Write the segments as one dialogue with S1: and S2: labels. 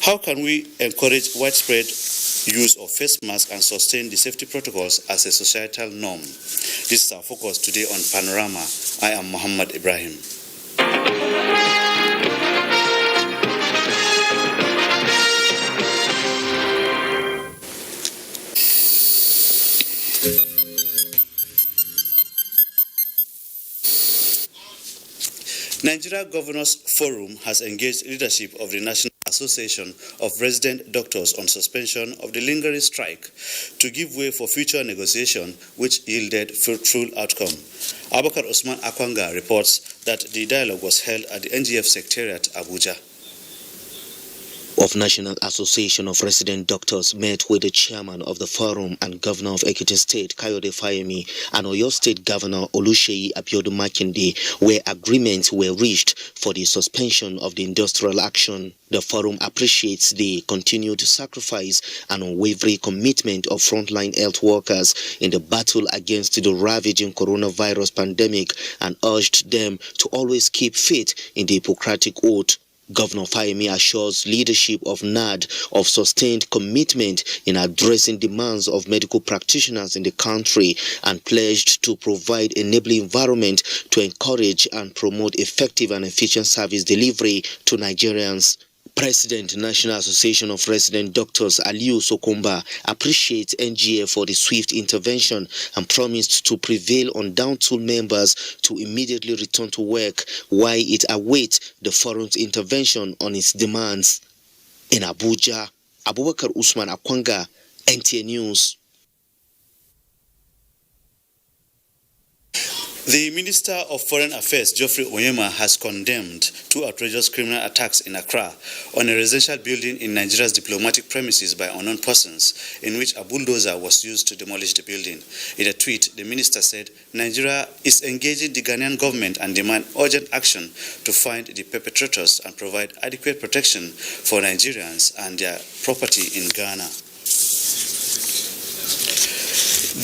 S1: How can we encourage widespread use of face masks and sustain the safety protocols as a societal norm? This is our focus today on Panorama. I am Muhammad Ibrahim. Nigeria Governors Forum has engaged leadership of the National Association of Resident Doctors on suspension of the lingering strike to give way for future negotiation, which yielded fruitful outcome. Abubakar Usman Akwanga reports that the dialogue was held at the NGF Secretariat, Abuja.
S2: Of National Association of Resident Doctors met with the chairman of the forum and governor of Ekiti State, Kayode Fayemi, and Oyo State Governor Oluseyi Abiodun Makinde, where agreements were reached for the suspension of the industrial action. The forum appreciates the continued sacrifice and unwavering commitment of frontline health workers in the battle against the ravaging coronavirus pandemic and urged them to always keep faith in the Hippocratic Oath. Governor Fayemi assures leadership of NAD of sustained commitment in addressing demands of medical practitioners in the country and pledged to provide enabling environment to encourage and promote effective and efficient service delivery to Nigerians. President, National Association of Resident Doctors Aliu Sokomba appreciates NGA for the swift intervention and promised to prevail on down-tool members to immediately return to work while it awaits the forum's intervention on its demands. In Abuja, Abubakar Usman Akwanga, NTA News.
S1: The Minister of Foreign Affairs, Geoffrey Onyema, has condemned two outrageous criminal attacks in Accra on a residential building in Nigeria's diplomatic premises by unknown persons, in which a bulldozer was used to demolish the building. In a tweet, the minister said Nigeria is engaging the Ghanaian government and demand urgent action to find the perpetrators and provide adequate protection for Nigerians and their property in Ghana.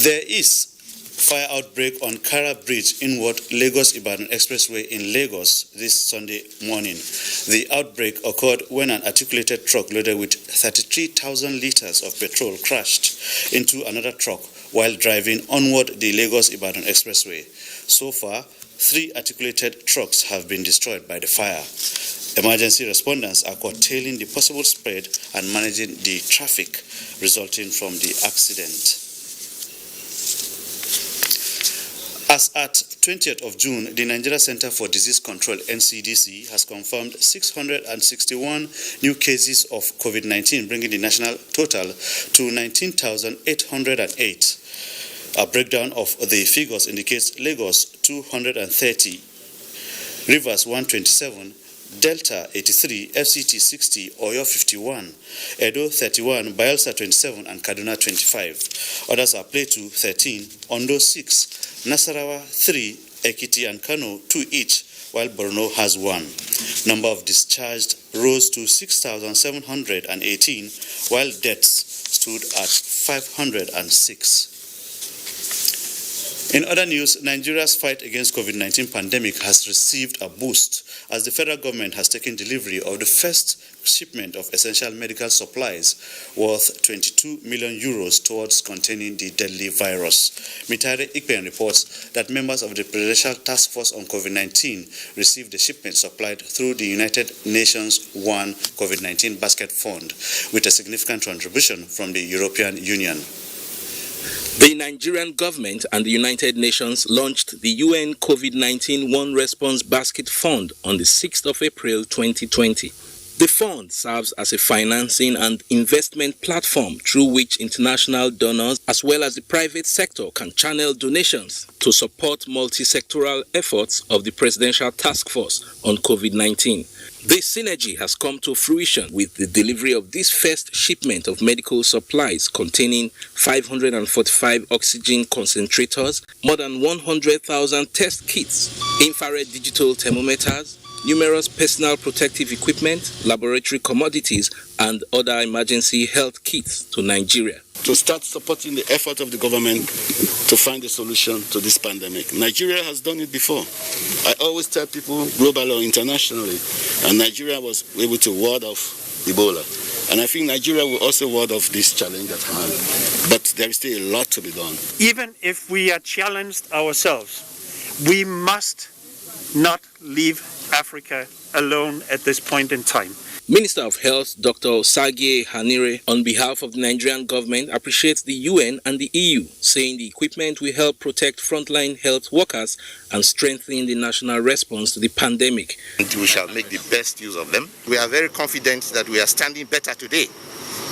S1: There is fire outbreak on Kara Bridge inward Lagos-Ibadan expressway in Lagos this Sunday morning. The outbreak occurred when an articulated truck loaded with 33,000 liters of petrol crashed into another truck while driving onward the Lagos-Ibadan expressway. So far, 3 articulated trucks have been destroyed by the fire. Emergency respondents are curtailing the possible spread and managing the traffic resulting from the accident. As at 20th of June, the Nigeria Center for Disease Control, NCDC, has confirmed 661 new cases of COVID-19, bringing the national total to 19,808. A breakdown of the figures indicates Lagos 230, Rivers 127, Delta 83, FCT 60, Oyo 51, Edo 31, Bayelsa 27, and Kaduna 25. Others are Plateau 13, Ondo 6, Nasarawa 3, Ekiti and Kano 2 each, while Borno has 1. Number of discharged rose to 6,718, while deaths stood at 506. In other news, Nigeria's fight against COVID-19 pandemic has received a boost as the federal government has taken delivery of the first shipment of essential medical supplies worth 22 million euros towards containing the deadly virus. Mitare Ikpen reports that members of the Presidential Task Force on COVID-19 received the shipment supplied through the United Nations One COVID-19 Basket Fund, with a significant contribution from the European Union.
S3: The Nigerian government and the United Nations launched the UN COVID-19 One Response Basket Fund on the 6th of April 2020. The fund serves as a financing and investment platform through which international donors as well as the private sector can channel donations to support multi-sectoral efforts of the Presidential Task Force on COVID-19. This synergy has come to fruition with the delivery of this first shipment of medical supplies containing 545 oxygen concentrators, more than 100,000 test kits, infrared digital thermometers, numerous personal protective equipment, laboratory commodities, and other emergency health kits to Nigeria.
S4: To start supporting the effort of the government to find a solution to this pandemic. Nigeria has done it before. I always tell people, globally or internationally, and Nigeria was able to ward off Ebola. And I think Nigeria will also ward off this challenge at hand. But there is still a lot to be done.
S5: Even if we are challenged ourselves, we must not leave Africa alone at this point in time.
S3: Minister of Health Dr. Sagie Hanire, on behalf of the Nigerian government, appreciates the UN and the EU, saying the equipment will help protect frontline health workers and strengthen the national response to the pandemic.
S6: We shall make the best use of them. We are very confident that we are standing better today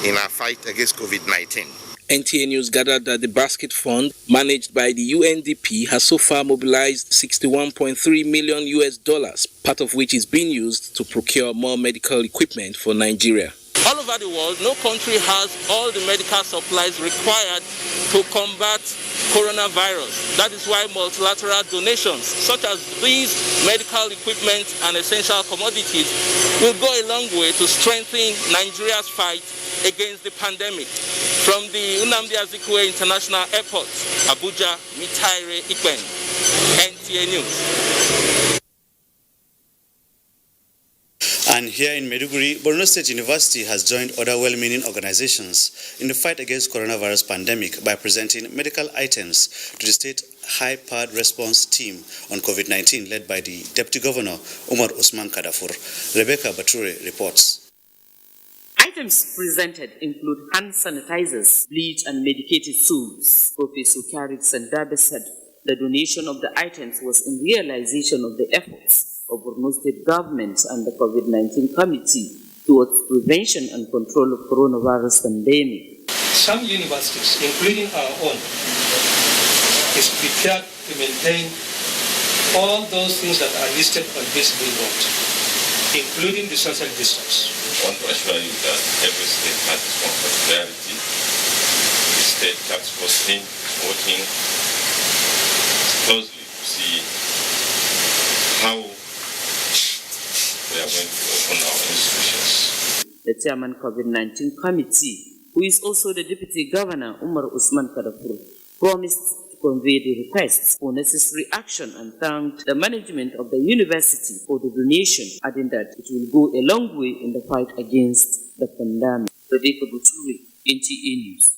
S6: in our fight against COVID-19.
S3: NTA News gathered that the basket fund managed by the UNDP has so far mobilized $61.3 million, part of which is being used to procure more medical equipment for Nigeria. All over the world, no country has all the medical supplies required to combat coronavirus. That is why multilateral donations, such as these medical equipment and essential commodities, will go a long way to strengthen Nigeria's fight against the pandemic. From the Nnamdi Azikiwe International Airport, Abuja, Mitaire Ikwen, NTA News.
S1: And here in Maiduguri, Borno State University has joined other well-meaning organizations in the fight against coronavirus pandemic by presenting medical items to the state high-powered response team on COVID-19 led by the Deputy Governor, Umar Usman Kadafur. Rebecca Bature reports.
S7: Items presented include hand sanitizers, bleach and medicated soaps. Professor Karik Sandabe said the donation of the items was in realization of the efforts of Borno State government and the COVID-19 committee towards prevention and control of coronavirus pandemic.
S8: Some universities, including our own, is prepared to maintain all those things that are listed on this billboard, including the social distance.
S9: I want to assure you that every state has its own particularity. The state task force team is working closely to see how we are going to open our institutions.
S7: The chairman COVID-19 committee, who is also the deputy governor, Umar Usman Kadafur, promised to convey the requests for necessary action and thanked the management of the university for the donation, adding that it will go a long way in the fight against the pandemic. Rebecca Bature, NTA News.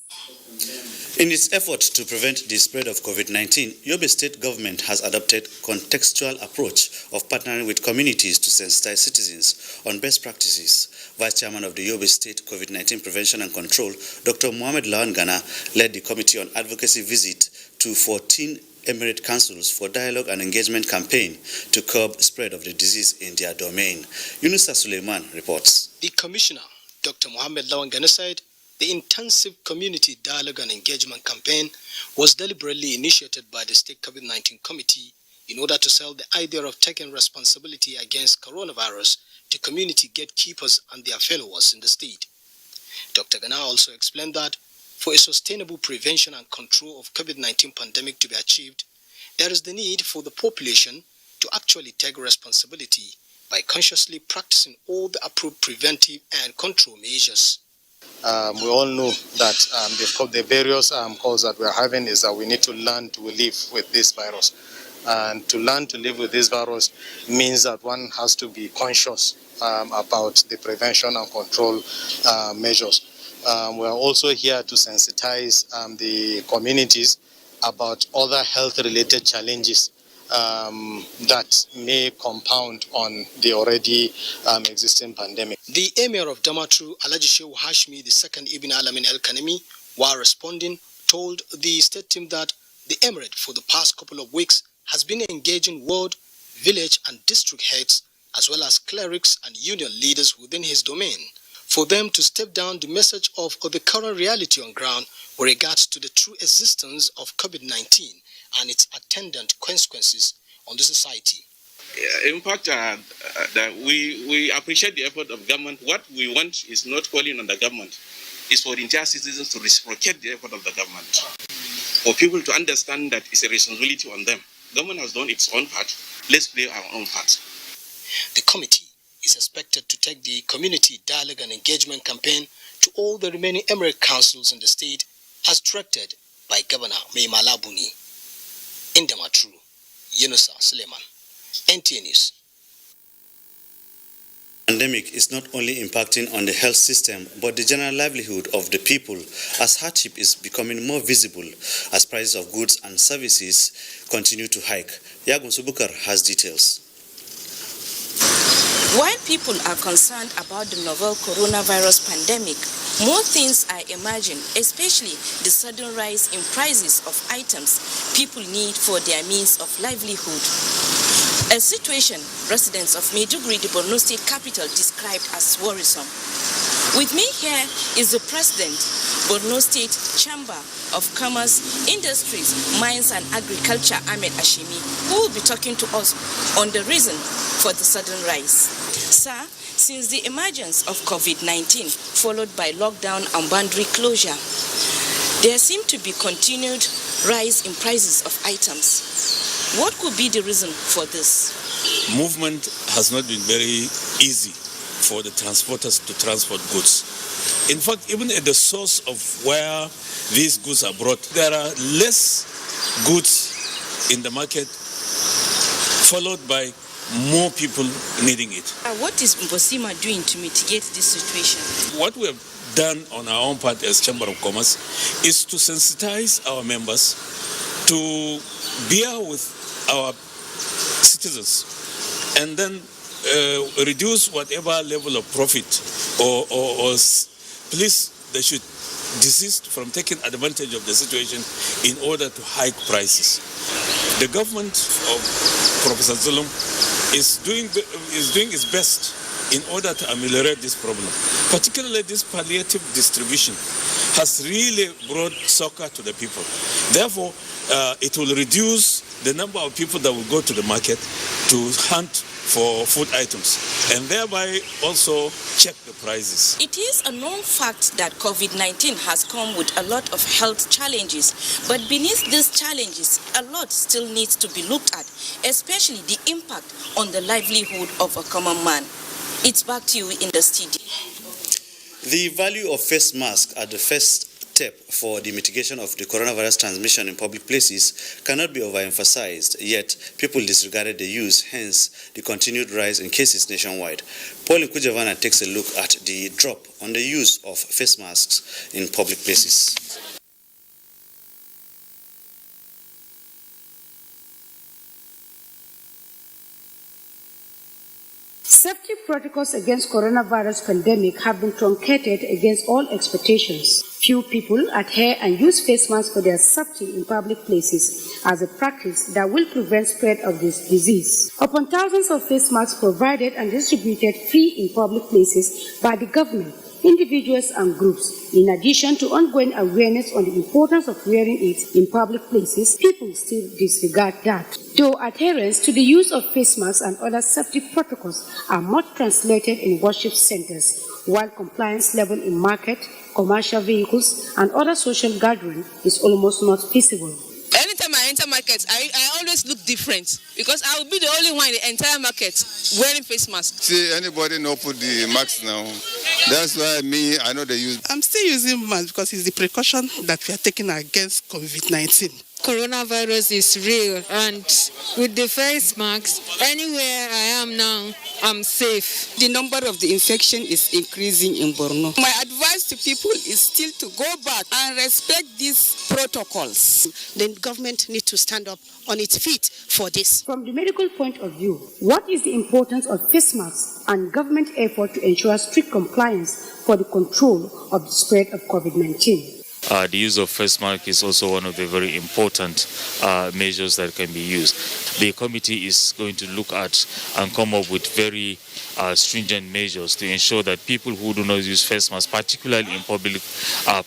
S1: In its effort to prevent the spread of COVID-19, Yobe State government has adopted contextual approach of partnering with communities to sensitize citizens on best practices. Vice Chairman of the Yobe State COVID-19 Prevention and Control, Dr. Mohamed Lawan Ghana, led the Committee on Advocacy visit to 14 emirate councils for dialogue and engagement campaign to curb spread of the disease in their domain. Yunusa Suleiman reports.
S10: The Commissioner, Dr. Mohamed Lawan Ghana, said the intensive community dialogue and engagement campaign was deliberately initiated by the State COVID-19 Committee in order to sell the idea of taking responsibility against coronavirus to community gatekeepers and their followers in the state. Dr. Ghana also explained that for a sustainable prevention and control of COVID-19 pandemic to be achieved, there is the need for the population to actually take responsibility by consciously practicing all the approved preventive and control measures.
S11: We all know that the various calls that we're having is that we need to learn to live with this virus. And to learn to live with this virus means that one has to be conscious about the prevention and control measures. We are also here to sensitize the communities about other health-related challenges that may compound on the already existing pandemic.
S10: The Emir of Damaturu, Alhaji Shehu Hashmi II Ibn Alamin El Kanemi, while responding, told the state team that the emirate for the past couple of weeks has been engaging ward, village and district heads as well as clerics and union leaders within his domain for them to step down the message of the current reality on ground with regards to the true existence of COVID-19 and its attendant consequences on the society.
S9: In fact, that we appreciate the effort of government. What we want is not calling on the government. It's for the entire citizens to reciprocate the effort of the government. For people to understand that it's a responsibility on them. Government has done its own part. Let's play our own part.
S10: The committee is expected to take the community dialogue and engagement campaign to all the remaining emirate councils in the state as directed by Governor Mai Mala Buni. In Damaturu, Yunusa Suleiman, NTA News.
S1: Pandemic is not only impacting on the health system, but the general livelihood of the people, as hardship is becoming more visible as prices of goods and services continue to hike. Yagun Subukar has details.
S12: While people are concerned about the novel coronavirus pandemic, more things are emerging, especially the sudden rise in prices of items people need for their means of livelihood. A situation residents of Maiduguri, the Borno State capital, described as worrisome. With me here is the President, Borno State Chamber of Commerce, Industries, Mines and Agriculture, Ahmed Ashimi, who will be talking to us on the reason for the sudden rise. Sir, since the emergence of COVID-19, followed by lockdown and boundary closure, there seemed to be continued rise in prices of items. What could be the reason for this?
S13: Movement has not been very easy for the transporters to transport goods. In fact, even at the source of where these goods are brought, there are less goods in the market, followed by more people needing it.
S12: What is Mbosima doing to mitigate this situation?
S13: What we have done on our own part as Chamber of Commerce is to sensitize our members to bear with our citizens and then reduce whatever level of profit or please they should desist from taking advantage of the situation in order to hike prices. The government of Professor Zulum is doing its best in order to ameliorate this problem. Particularly this palliative distribution has really brought succor to the people. Therefore, it will reduce the number of people that will go to the market to hunt for food items and thereby also check the prices.
S12: It is a known fact that COVID-19 has come with a lot of health challenges, but beneath these challenges, a lot still needs to be looked at, especially the impact on the livelihood of a common man. It's back to you in the studio.
S1: The value of face masks at the first step for the mitigation of the coronavirus transmission in public places cannot be overemphasized, yet people disregarded the use, hence the continued rise in cases nationwide. Paul Nkujavana takes a look at the drop on the use of face masks in public places.
S14: Safety protocols against coronavirus pandemic have been truncated against all expectations. Few people adhere and use face masks for their safety in public places as a practice that will prevent spread of this disease. Upon thousands of face masks provided and distributed free in public places by the government, individuals and groups, in addition to ongoing awareness on the importance of wearing it in public places, people still disregard that. Though adherence to the use of face masks and other safety protocols are much translated in worship centers, while compliance level in market, commercial vehicles, and other social gatherings is almost not feasible.
S15: Anytime I enter market, I always look different because I will be the only one in the entire market wearing face mask.
S16: See, anybody no put the mask now. That's why I know they use.
S17: I'm still using mask because it's the precaution that we are taking against COVID-19.
S18: Coronavirus is real, and with the face mask, anywhere I am now, I'm safe.
S19: The number of the infection is increasing in Borno. My advice to people is still to go back and respect these protocols.
S20: The government needs to stand up on its feet for this.
S14: From the medical point of view, what is the importance of face masks and government effort to ensure strict compliance for the control of the spread of COVID-19?
S21: The use of face mask is also one of the very important measures that can be used. The committee is going to look at and come up with very stringent measures to ensure that people who do not use face masks, particularly in public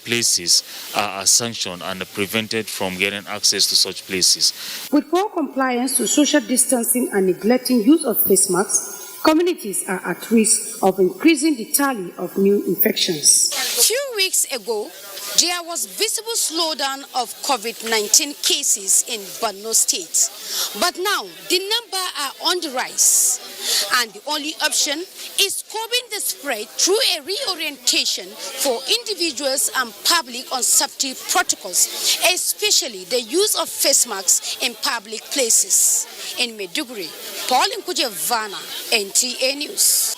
S21: places, are sanctioned and prevented from getting access to such places.
S14: With poor compliance to social distancing and neglecting use of face masks, communities are at risk of increasing the tally of new infections.
S20: Few weeks ago, there was visible slowdown of COVID-19 cases in Borno State. But now, the number are on the rise. And the only option is curbing the spread through a reorientation for individuals and public on safety protocols, especially the use of face masks in public places. In Maiduguri, Paul Nkujavana, NTA News.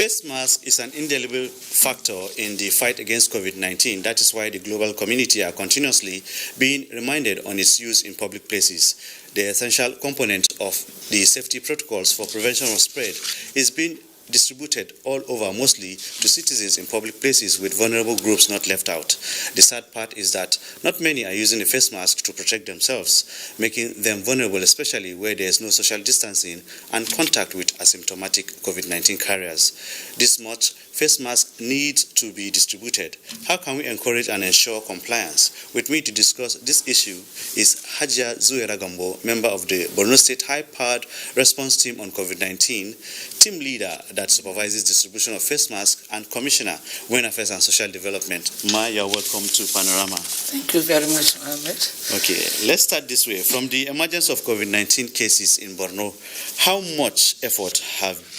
S1: Face mask is an indelible factor in the fight against COVID-19. That is why the global community are continuously being reminded on its use in public places. The essential component of the safety protocols for prevention of spread is being distributed all over, mostly to citizens in public places, with vulnerable groups not left out. The sad part is that not many are using a face mask to protect themselves, making them vulnerable, especially where there is no social distancing and contact with asymptomatic COVID-19 carriers. This much face mask needs to be distributed. How can we encourage and ensure compliance? With me to discuss this issue is Hajia Zuera Gambo, member of the Borno State High-Powered Response Team on COVID-19, team leader that supervises distribution of face masks, and Commissioner, Women Affairs and Social Development. Ma, you're welcome to Panorama.
S2: Thank you very much, Mohammed.
S1: Okay, let's start this way. From the emergence of COVID-19 cases in Borno, how much effort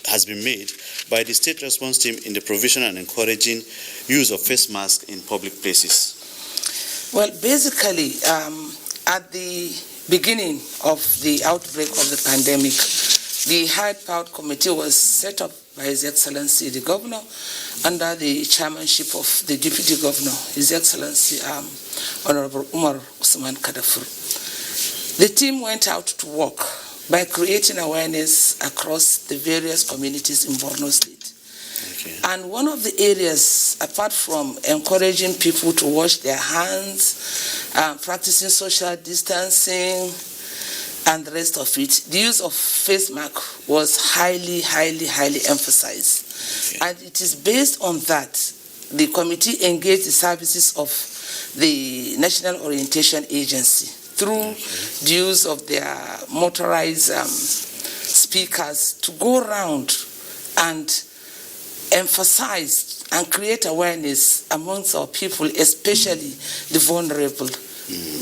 S1: has been made by the state response team in the provision and encouraging use of face masks in public places?
S2: Well, basically, at the beginning of the outbreak of the pandemic, the high-powered committee was set up by His Excellency the Governor under the chairmanship of the Deputy Governor, His Excellency Honorable Umar Usman Kadafur. The team went out to work by creating awareness across the various communities in Borno State. Okay. And one of the areas, apart from encouraging people to wash their hands, practicing social distancing, and the rest of it, the use of face mask was highly emphasized. Okay. And it is based on that the committee engaged the services of the National Orientation Agency through the use of their motorized speakers to go around and emphasize and create awareness amongst our people, especially the vulnerable.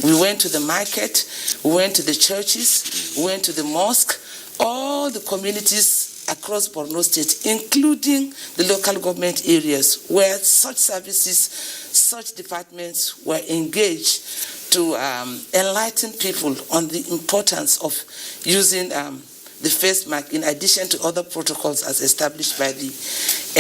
S2: We went to the market, we went to the churches, we went to the mosque, all the communities across Borno State, including the local government areas where such services, such departments were engaged to enlighten people on the importance of using the face mask in addition to other protocols as established by the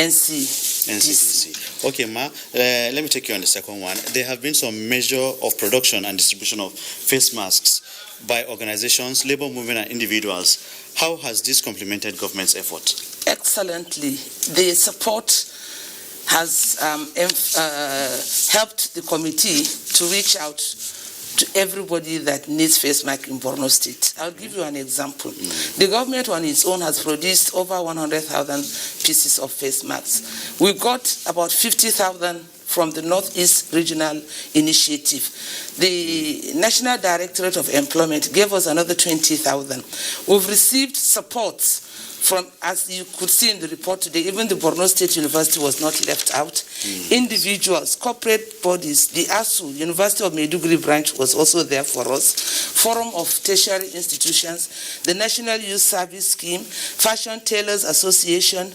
S2: NCDC.
S1: Okay, Ma, let me take you on the second one. There have been some measure of production and distribution of face masks by organizations, labor movement, and individuals. How has this complemented government's effort?
S2: Excellently. The support has helped the committee to reach out to everybody that needs face mask in Borno State. I'll give you an example. The government on its own has produced over 100,000 pieces of face masks. We got about 50,000 from the Northeast Regional Initiative. The National Directorate of Employment gave us another 20,000. We've received support from, as you could see in the report today, even the Borno State University was not left out. Individuals, corporate bodies, the ASU, University of Maiduguri branch was also there for us, Forum of Tertiary Institutions, the National Youth Service Scheme, Fashion Tailors Association,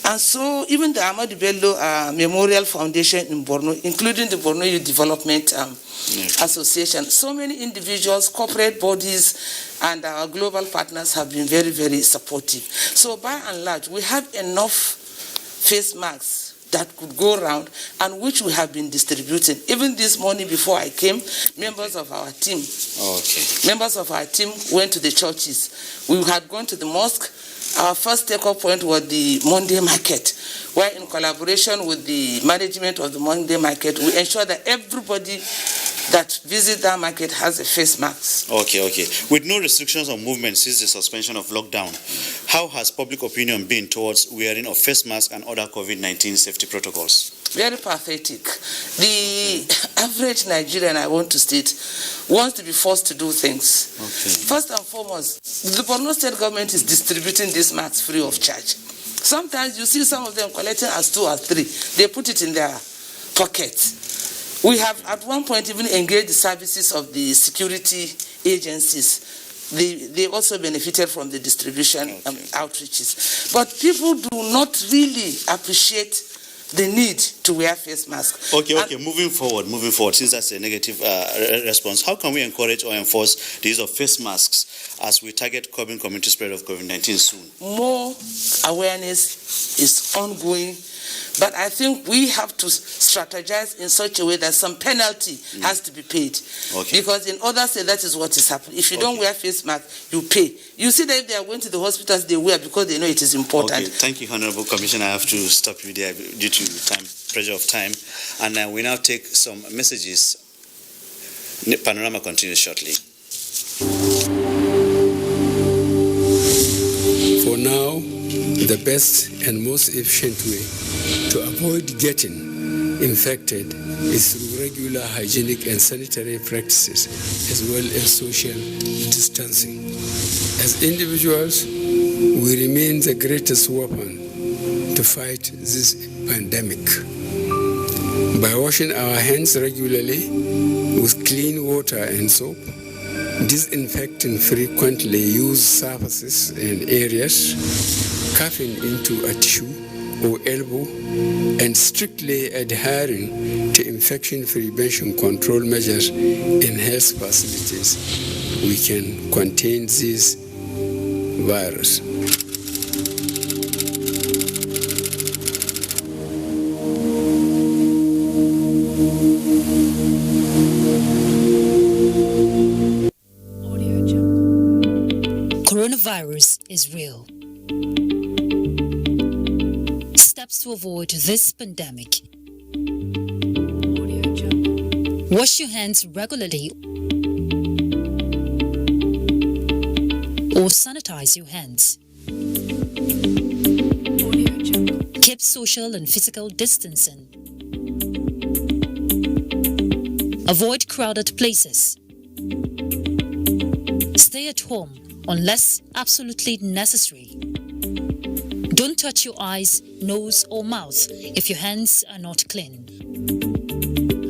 S2: and so even the Ahmadu Bello Memorial Foundation in Borno, including the Borno Youth Development Association. So many individuals, corporate bodies, and our global partners have been very supportive. So by and large, we have enough face masks that could go around and which we have been distributing. Even this morning before I came, members of our team went to the churches. We had gone to the mosque. Our first take-up point was the Monday market, where in collaboration with the management of the Monday market, we ensure that everybody that visits that market has a face mask.
S1: Okay. With no restrictions on movement since the suspension of lockdown, how has public opinion been towards wearing of face masks and other COVID-19 safety protocols?
S2: Very pathetic. The average Nigerian, I want to state, wants to be forced to do things. First and foremost, the Borno State government is distributing these masks free of charge. Sometimes you see some of them collecting as 2 or 3. They put it in their pockets. We have at one point even engaged the services of the security agencies. They also benefited from the distribution outreaches. But people do not really appreciate the need to wear face masks.
S1: Okay. Moving forward, since that's a negative response, how can we encourage or enforce the use of face masks as we target curbing community spread of COVID-19 soon?
S2: More awareness is ongoing, but I think we have to strategize in such a way that some penalty has to be paid.
S1: Okay.
S2: Because in other states, that is what is happening. If you don't wear face mask, you pay. You see that if they are going to the hospitals, they wear because they know it is important.
S1: Okay, thank you, Honorable Commissioner. I have to stop you there due to pressure of time. And we now take some messages. Panorama continues shortly.
S4: For now, the best and most efficient way to avoid getting infected is through regular hygienic and sanitary practices, as well as social distancing. As individuals, we remain the greatest weapon to fight this pandemic. By washing our hands regularly with clean water and soap, disinfecting frequently used surfaces and areas, coughing into a tissue or elbow, and strictly adhering to infection prevention control measures in health facilities, we can contain this virus.
S22: Coronavirus is real. Steps to avoid this pandemic. Wash your hands regularly or sanitize your hands. Keep social and physical distancing. Avoid crowded places. Stay at home unless absolutely necessary. Don't touch your eyes, nose, or mouth if your hands are not clean.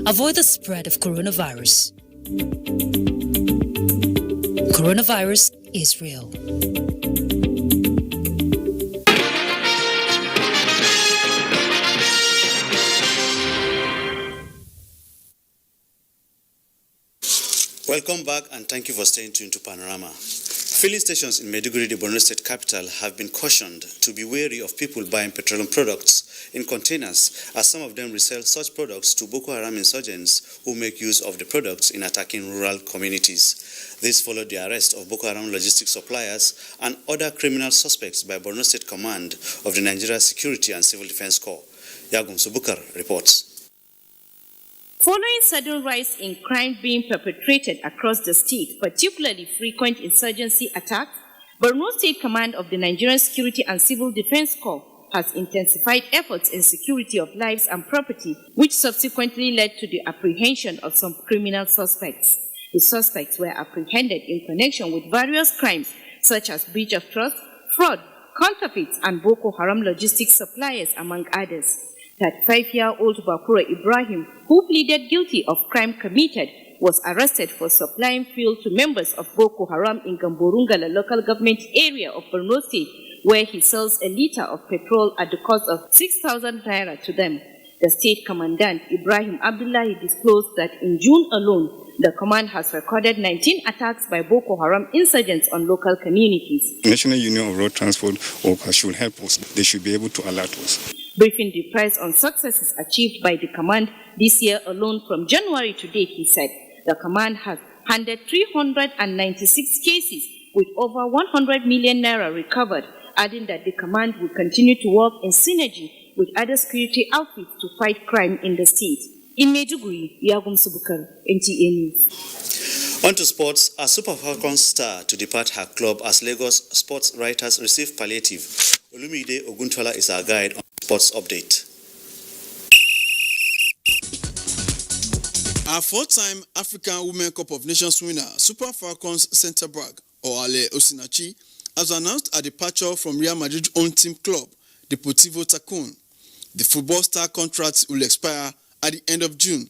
S22: Avoid the spread of coronavirus. Coronavirus is real.
S1: Welcome back and thank you for staying tuned to Panorama. Filling stations in Maiduguri, the Borno State capital, have been cautioned to be wary of people buying petroleum products in containers, as some of them resell such products to Boko Haram insurgents who make use of the products in attacking rural communities. This followed the arrest of Boko Haram logistics suppliers and other criminal suspects by Borno State Command of the Nigeria Security and Civil Defense Corps. Yagum Subukar reports.
S23: Following sudden rise in crime being perpetrated across the state, particularly frequent insurgency attacks, Borno State Command of the Nigerian Security and Civil Defense Corps has intensified efforts in security of lives and property, which subsequently led to the apprehension of some criminal suspects. The suspects were apprehended in connection with various crimes such as breach of trust, fraud, counterfeits, and Boko Haram logistics suppliers, among others. 35-year-old Bakura Ibrahim, who pleaded guilty of crime committed, was arrested for supplying fuel to members of Boko Haram in Gamborungala local government area of Borno State, where he sells a liter of petrol at the cost of 6,000 naira to them. The state commandant, Ibrahim Abdullahi, disclosed that in June alone, the command has recorded 19 attacks by Boko Haram insurgents on local communities.
S24: National Union of Road Transport should help us. They should be able to alert us.
S23: Briefing the press on successes achieved by the command this year alone from January to date, he said, the command has handled 396 cases with over 100 million naira recovered, adding that the command will continue to work in synergy with other security outfits to fight crime in the state. In Maiduguri, Yagum Subukar, NTA News.
S1: On to sports, a Super Falcons star to depart her club as Lagos sports writers receive palliative. Olumide Oguntola is our guide on sports update.
S25: Our four-time African Women Cup of Nations winner, Super Falcons centre back, Oale Osinachi, has announced a departure from Real Madrid's own team club, Deportivo Tacon. The football star contract will expire at the end of June.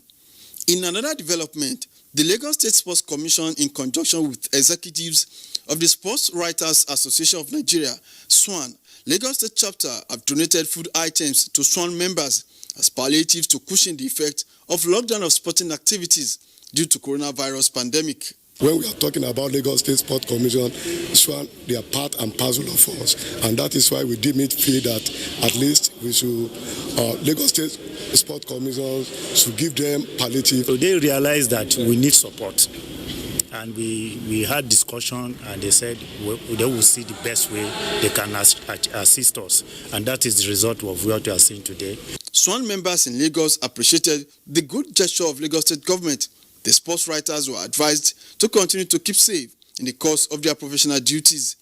S25: In another development, the Lagos State Sports Commission, in conjunction with executives of the Sports Writers Association of Nigeria, SWAN, Lagos State Chapter have donated food items to SWAN members as palliative to cushion the effect of lockdown of sporting activities due to coronavirus pandemic.
S3: When we are talking about Lagos State Sport Commission, SWAN, they are part and parcel of us. And that is why we deem it fair that at least we should, Lagos State Sport Commission should give them palliative.
S5: So they realized that we need support. And we had discussion, and they said they will see the best way they can assist us. And that is the result of what we are seeing today.
S25: SWAN members in Lagos appreciated the good gesture of Lagos State government. The sports writers were advised to continue to keep safe in the course of their professional duties.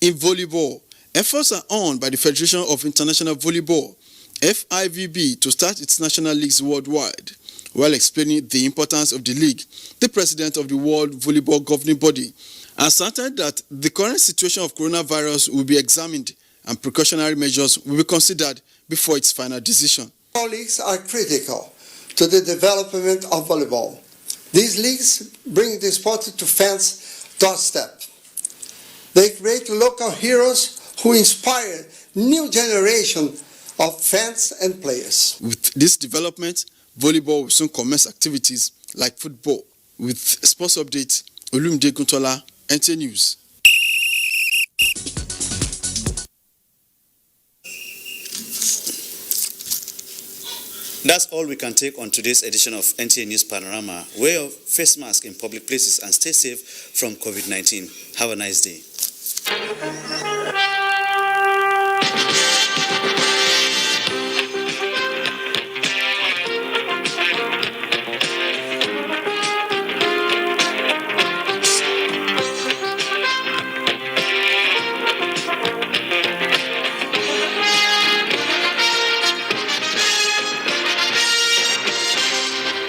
S25: In volleyball, efforts are on by the Federation of International Volleyball, FIVB, to start its national leagues worldwide. While explaining the importance of the league, the president of the World Volleyball Governing Body asserted that the current situation of coronavirus will be examined and precautionary measures will be considered before its final decision.
S6: All leagues are critical to the development of volleyball. These leagues bring the sport to fans' doorstep. They create local heroes who inspire new generation of fans and players.
S25: With this development, volleyball will soon commence activities like football. With sports updates, Olumide Guntola, NTA News.
S1: That's all we can take on today's edition of NTA News Panorama. Wear your face mask in public places and stay safe from COVID-19. Have a nice day.